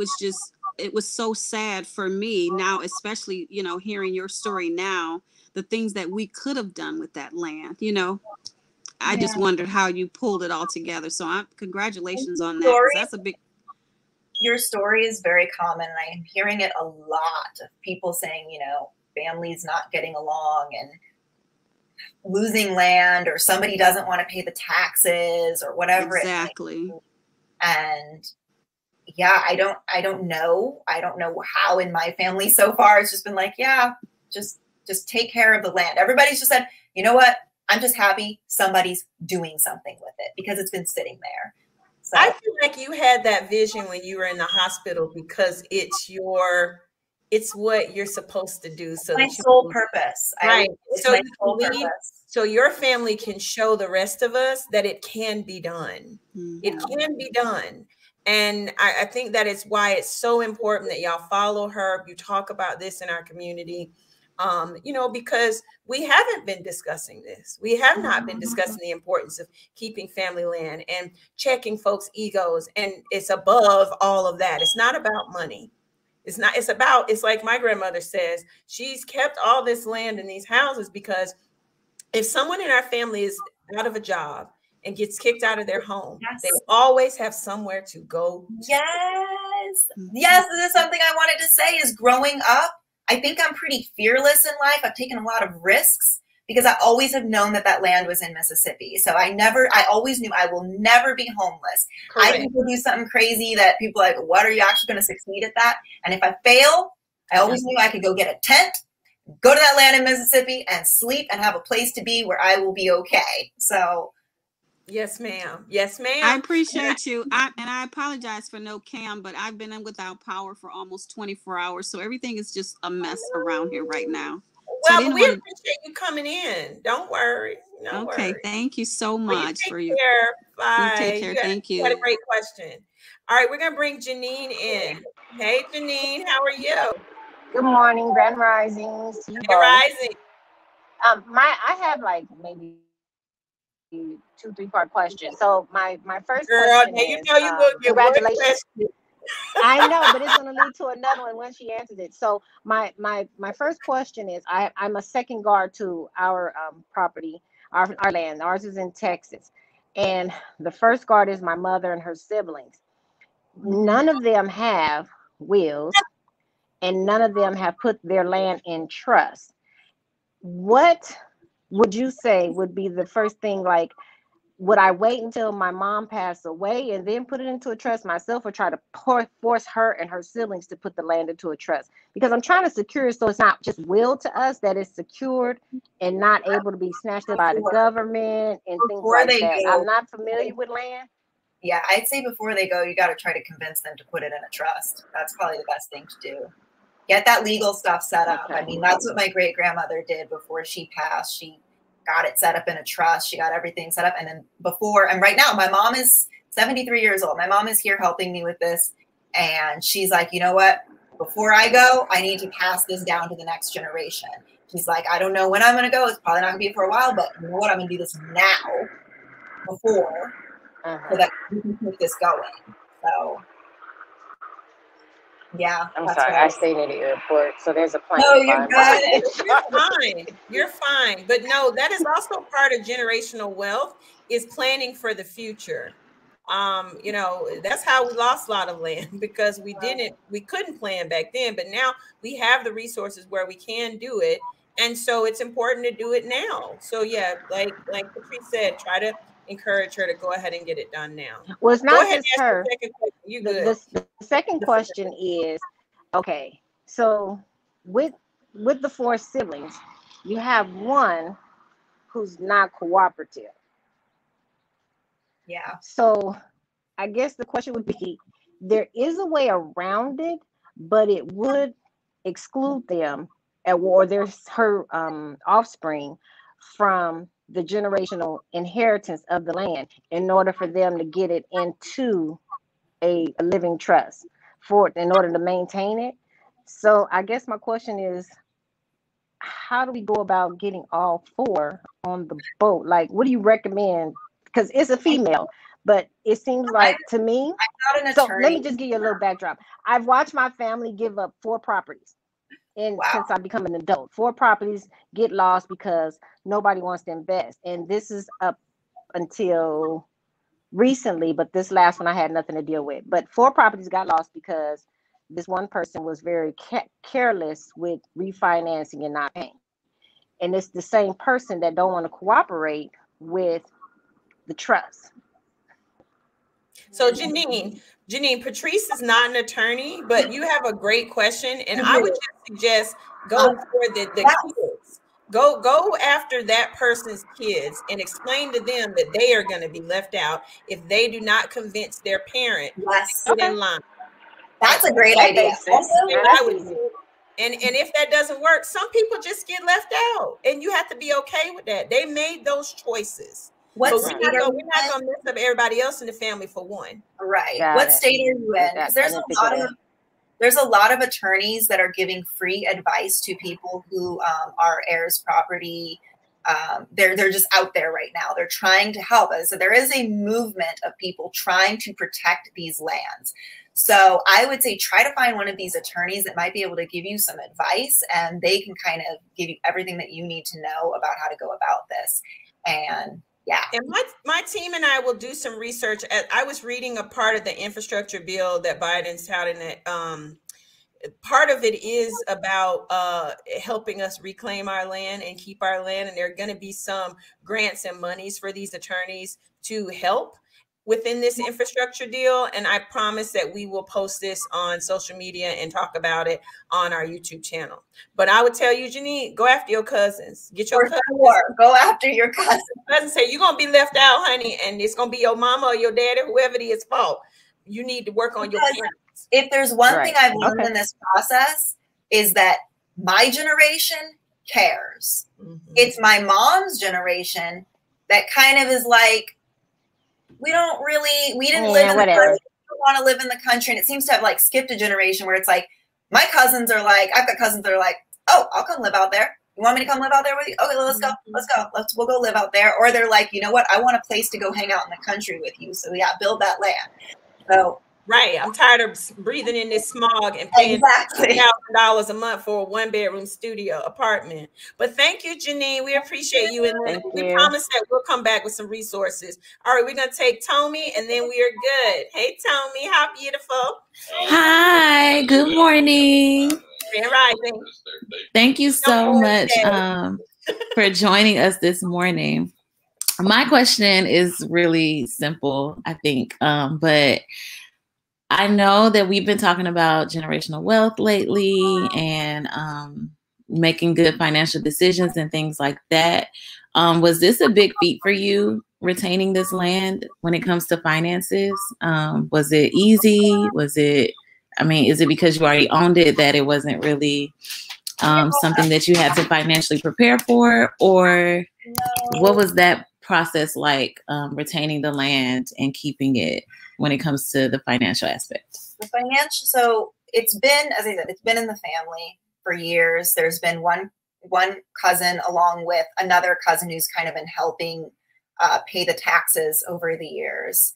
was so sad for me now, especially, you know, hearing your story now, the things that we could have done with that land, you know. I just wondered how you pulled it all together. So congratulations on that, 'cause that's a big. Your story is very common. And I'm hearing it a lot of people saying, you know, families not getting along and losing land, or somebody doesn't want to pay the taxes or whatever. Exactly. And yeah, I don't know how in my family so far it's just been like, yeah, just take care of the land. Everybody's just said, you know what? I'm just happy somebody's doing something with it because it's been sitting there. So I feel like you had that vision when you were in the hospital because it's what you're supposed to do. So my sole purpose. Right. So your family can show the rest of us that it can be done. Mm-hmm. It can be done. And I think that is why it's so important that y'all follow her. You talk about this in our community. You know, because we haven't been discussing this. We have not been discussing the importance of keeping family land and checking folks' egos. And it's above all of that. It's not about money. It's like my grandmother says, she's kept all this land in these houses because if someone in our family is out of a job and gets kicked out of their home, they always have somewhere to go. Yes. This is something I wanted to say is growing up, I think I'm pretty fearless in life. I've taken a lot of risks because I always have known that land was in Mississippi. So I always knew I will never be homeless. Correct. I can go do something crazy that people are like, what, are you actually going to succeed at that? And if I fail, I always knew I could go get a tent, go to that land in Mississippi and sleep and have a place to be where I will be okay. So yes, ma'am. Yes, ma'am. I appreciate you. I apologize for no cam, but I've been in without power for almost 24 hours. So everything is just a mess around here right now. Well, so we appreciate you coming in. Don't worry. Okay. Thank you so much for your. Bye. You take care. Thank you. What a great question. All right. We're going to bring Janine in. Hey, Janine. How are you? Good morning. Grand Risings. Grand Rising. I have like maybe 2-3 part question. So my first question is, congratulations. I know, but it's going to lead to another one when she answers it. So my first question is, I'm a second guard to our property, our land. Ours is in Texas, and the first guard is my mother and her siblings. None of them have wills, and none of them have put their land in trust. What would you say would be the first thing? Like, would I wait until my mom passed away and then put it into a trust myself, or try to force her and her siblings to put the land into a trust? Because I'm trying to secure it so it's not just willed to us, that it's secured and not able to be snatched up by the government and things like that. I'm not familiar with land. Yeah, I'd say before they go, you got to try to convince them to put it in a trust. That's probably the best thing to do. Get that legal stuff set up. Okay. I mean, that's what my great grandmother did before she passed. She got it set up in a trust. She got everything set up. And then and right now my mom is 73 years old. My mom is here helping me with this. And she's like, you know what? Before I go, I need to pass this down to the next generation. She's like, I don't know when I'm going to go. It's probably not going to be for a while, but you know what? I'm going to do this now before so that we can keep this going. So yeah. I'm sorry. I stayed near the airport, so there's a plane. No, you're good. You're fine. You're fine. But no, that is also part of generational wealth, is planning for the future. You know, that's how we lost a lot of land, because we couldn't plan back then, but now we have the resources where we can do it. And so it's important to do it now. So yeah, like Patrice said, try to encourage her to go ahead and get it done now. Well, it's not just her. You good. The second question is, okay, so with the 4 siblings, you have one who's not cooperative. Yeah. So I guess the question would be, there is a way around it, but it would exclude them, or there's her offspring, from the generational inheritance of the land in order for them to get it into a living trust in order to maintain it. So I guess my question is, how do we go about getting all 4 on the boat? Like, what do you recommend? Because it's a female, but it seems like to me. I'm not an so attorney. Let me just give you a little backdrop. I've watched my family give up 4 properties, and since I've become an adult, 4 properties get lost because nobody wants to invest. And this is up until recently, but this last one I had nothing to deal with. But 4 properties got lost because this one person was very careless with refinancing and not paying. And it's the same person that don't want to cooperate with the trust. So Janine, Patrice is not an attorney, but you have a great question, and I would just suggest go for the kids. Go after that person's kids and explain to them that they are going to be left out if they do not convince their parent to get in line. That's a great idea. And if that doesn't work, some people just get left out, and you have to be okay with that. They made those choices. We're not going to mess up everybody else in the family for one. Right. What state are you in? Because there's a lot of attorneys that are giving free advice to people who are heirs property. They're just out there right now. They're trying to help us. So there is a movement of people trying to protect these lands. So I would say try to find one of these attorneys that might be able to give you some advice, and they can kind of give you everything that you need to know about how to go about this. And yeah. And my team and I will do some research. I was reading a part of the infrastructure bill that Biden's touting. Part of it is about helping us reclaim our land and keep our land. And there are going to be some grants and monies for these attorneys to help within this infrastructure deal. And I promise that we will post this on social media and talk about it on our YouTube channel. But I would tell you, Janine, go after your cousins. Get your cousins. Go after your cousins. Cousins say, you're going to be left out, honey, and it's going to be your mama or your daddy, whoever it is, fault. You need to work on your parents. If there's one thing I've learned in this process is that my generation cares. It's my mom's generation that kind of is like, we didn't live in the country. We don't want to live in the country. And it seems to have like skipped a generation where it's like, my cousins are like, I've got cousins that are like, oh, I'll come live out there. You want me to come live out there with you? Okay, let's go. We'll go live out there. Or they're like, you know what? I want a place to go hang out in the country with you. So yeah, build that land. So right. I'm tired of breathing in this smog and paying $1,000 a month for a 1-bedroom studio apartment. But thank you, Janine. We appreciate you. And we promise that we'll come back with some resources. All right, we're going to take Tommy, and then we are good. Hey, Tommy, how beautiful. Hi, good morning. Rising. Thank you so much for joining us this morning. My question is really simple, I think, but I know that we've been talking about generational wealth lately and making good financial decisions and things like that. Was this a big feat for you, retaining this land when it comes to finances? Was it easy? Is it because you already owned it that it wasn't really something that you had to financially prepare for? Or what was that process like, retaining the land and keeping it when it comes to the financial aspect? So it's been, as I said, it's been in the family for years. There's been one cousin along with another cousin who's kind of been helping pay the taxes over the years.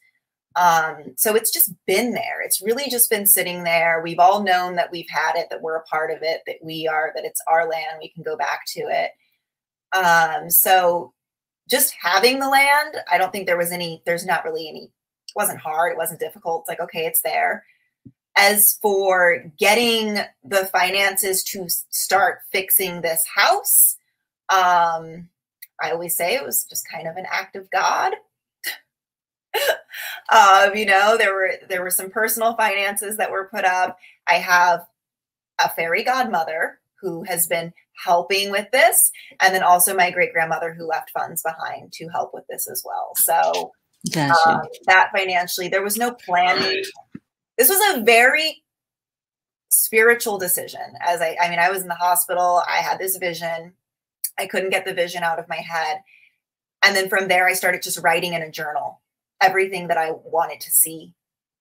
So it's just been there. It's really just been sitting there. We've all known that we've had it, that we're a part of it, that it's our land. We can go back to it. So just having the land, I don't think there's not really any, it wasn't hard. It wasn't difficult. It's like, okay, it's there. As for getting the finances to start fixing this house, I always say it was just kind of an act of God. There were some personal finances that were put up. I have a fairy godmother who has been helping with this. And then also my great-grandmother who left funds behind to help with this as well. So that financially, there was no planning. This was a very spiritual decision. I mean, I was in the hospital. I had this vision. I couldn't get the vision out of my head. And then from there, I started just writing in a journal everything that I wanted to see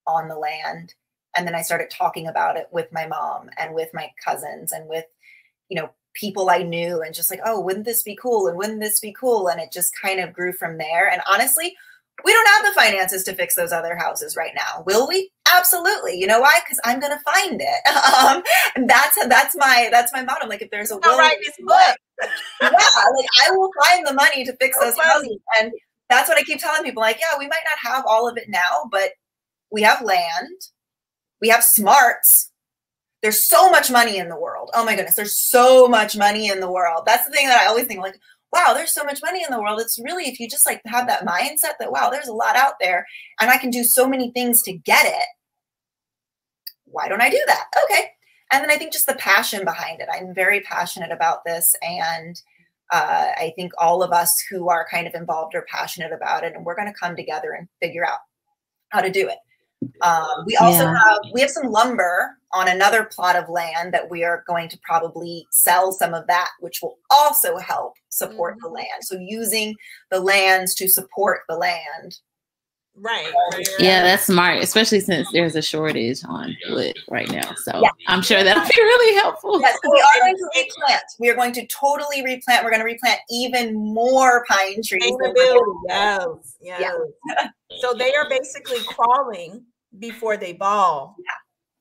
on the land. And then I started talking about it with my mom and with my cousins and with, you know, people I knew, and just like, oh, wouldn't this be cool? And wouldn't this be cool? And it just kind of grew from there. And honestly, we don't have the finances to fix those other houses right now. Will we? Absolutely. You know why? Because I'm going to find it. And that's my motto. Like, if there's a will, write this book. Yeah, like I will find the money to fix those houses. And that's what I keep telling people. Like, yeah, we might not have all of it now, but we have land. We have smarts. There's so much money in the world. Oh my goodness, there's so much money in the world. That's the thing that I always think, like, wow, there's so much money in the world. It's really, if you just like have that mindset that, wow, there's a lot out there and I can do so many things to get it. Why don't I do that? Okay. And then I think just the passion behind it. I'm very passionate about this. And I think all of us who are kind of involved are passionate about it. And we're going to come together and figure out how to do it. We also have some lumber on another plot of land that we are going to probably sell some of that, which will also help support the land. So using the lands to support the land. Right. Yeah, that's smart, especially since there's a shortage on wood right now. So I'm sure that'll be really helpful. Yes, we are going to replant. We are going to totally replant. We're going to replant even more pine trees. Yes. Yeah. So they are basically crawling before they ball. Yeah.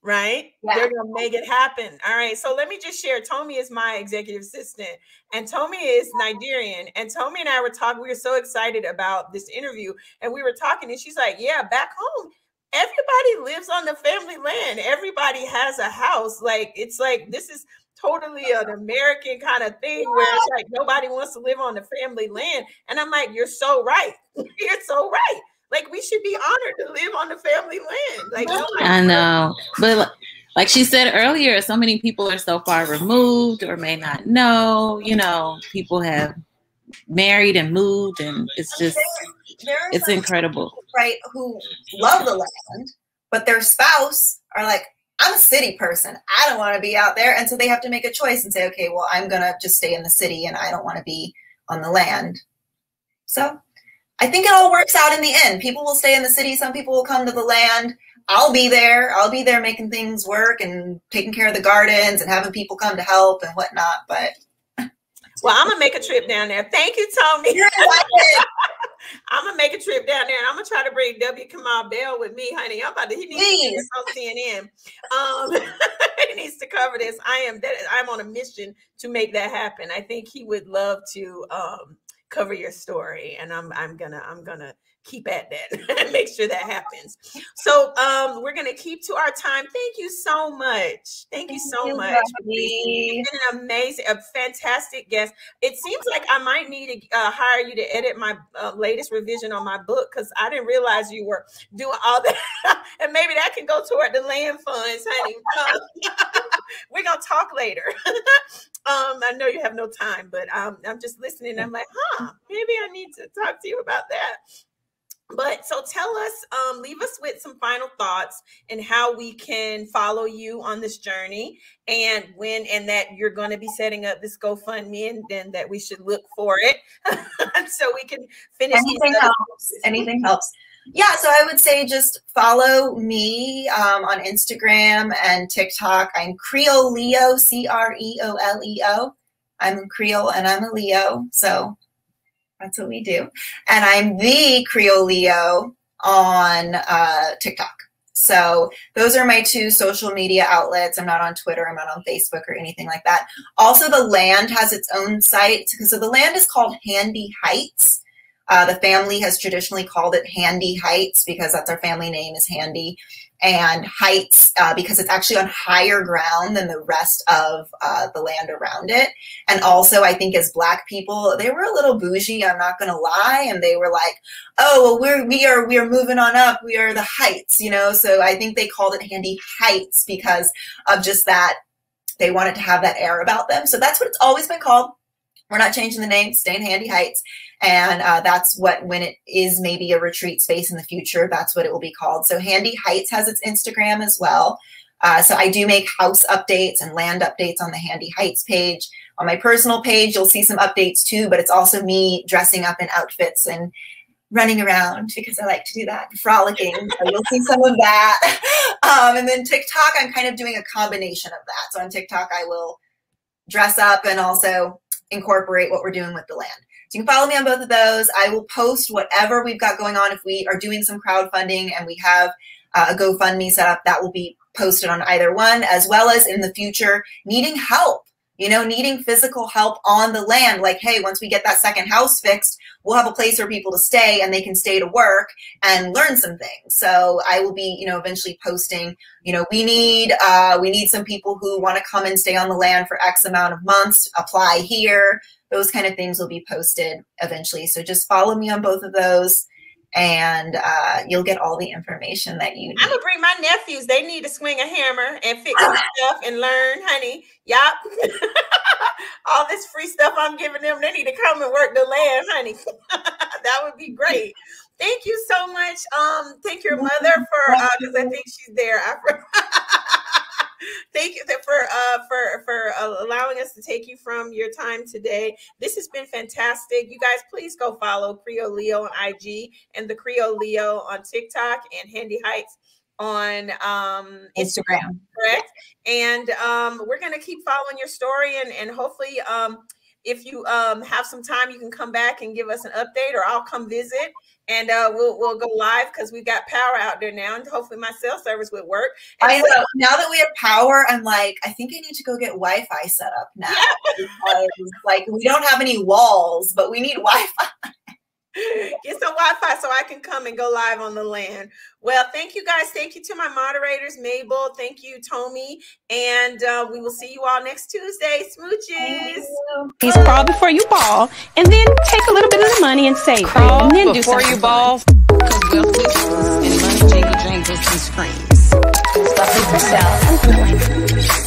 Right? Yeah. They're gonna make it happen. All right. So let me just share. Tomi is my executive assistant, and Tomi is Nigerian. And Tomi and I were talking. We were so excited about this interview, and we were talking, and she's like, "Yeah, back home, everybody lives on the family land. Everybody has a house. Like, it's like this is totally an American kind of thing where it's like nobody wants to live on the family land." And I'm like, "You're so right. You're so right. Like, we should be honored to live on the family land." Like, I know, but like she said earlier, so many people are so far removed or may not know. You know, people have married and moved, and it's just it's incredible, right? Who love the land, but their spouse are like, "I'm a city person. I don't want to be out there," and so they have to make a choice and say, "Okay, well, I'm gonna just stay in the city, and I don't want to be on the land." So I think it all works out in the end. People will stay in the city. Some people will come to the land. I'll be there. I'll be there making things work and taking care of the gardens and having people come to help and whatnot. But well, I'm gonna make a trip down there. Thank you, Tomi. I'm gonna make a trip down there, and I'm gonna try to bring W. Kamau Bell with me, honey. He needs to get this on CNN. He needs to cover this. I'm on a mission to make that happen. I think he would love to cover your story, and I'm gonna keep at that and make sure that happens. So we're gonna keep to our time. Thank you so much. Thank you so much. You've been an amazing, a fantastic guest. It seems like I might need to hire you to edit my latest revision on my book, because I didn't realize you were doing all that. And maybe that can go toward the land funds, honey. We're gonna talk later. I know you have no time, but I'm just listening. I'm like, maybe I need to talk to you about that. But so tell us, leave us with some final thoughts and how we can follow you on this journey, and that you're going to be setting up this GoFundMe, and then that we should look for it so we can finish. Anything helps. Yeah, so I would say just follow me on Instagram and TikTok. I'm Creole Leo, Creoleo. I'm Creole and I'm a Leo, so that's what we do. And I'm the Creole Leo on TikTok. So those are my two social media outlets. I'm not on Twitter. I'm not on Facebook or anything like that. Also, the land has its own site. So the land is called Handy Heights. The family has traditionally called it Handy Heights because that's our family name is Handy. And Heights because it's actually on higher ground than the rest of the land around it. And also, I think as Black people, they were a little bougie, I'm not going to lie. And they were like, oh, well, we are moving on up. We are the Heights, you know? So I think they called it Handy Heights because of just that they wanted to have that air about them. So that's what it's always been called. We're not changing the name, staying Handy Heights. And that's what, when it is maybe a retreat space in the future, that's what it will be called. So Handy Heights has its Instagram as well. So I do make house updates and land updates on the Handy Heights page. On my personal page, you'll see some updates too, but it's also me dressing up in outfits and running around because I like to do that, frolicking. So you'll see some of that. And then TikTok, I'm kind of doing a combination of that. So on TikTok, I will dress up and also incorporate what we're doing with the land. So you can follow me on both of those. I will post whatever we've got going on. If we are doing some crowdfunding and we have a GoFundMe set up, that will be posted on either one, as well as in the future, needing help, you know, needing physical help on the land. Like, hey, once we get that second house fixed, we'll have a place for people to stay and they can stay to work and learn some things. So I will be, you know, eventually posting, you know, we need some people who want to come and stay on the land for X amount of months, apply here. Those kind of things will be posted eventually. So just follow me on both of those, and you'll get all the information that you need. I'm gonna bring my nephews. They need to swing a hammer and fix some stuff and learn, honey. Yup. All this free stuff I'm giving them, they need to come and work the land, honey. That would be great. Thank you so much. Thank your mother for, because I think she's there. Thank you for allowing us to take you from your time today. This has been fantastic. You guys, please go follow Creole Leo on IG and the Creole Leo on TikTok and Handy Heights on Instagram. Correct. And we're going to keep following your story, and hopefully if you have some time, you can come back and give us an update, or I'll come visit. And we'll go live because we've got power out there now, and hopefully my cell service would work. And I know. Now that we have power, I'm like, I think I need to go get Wi-Fi set up now. Yeah. Because, like, we don't have any walls, but we need Wi-Fi. Get some Wi-Fi so I can come and go live on the land. Well, thank you guys. Thank you to my moderators, Mabel. Thank you, Tommy. And we will see you all next Tuesday. Smooches. Please crawl before you ball, and then take a little bit of the money and save it. And then before you ball. Because wealth and money jingle jangles and screams. Stuff is for sale.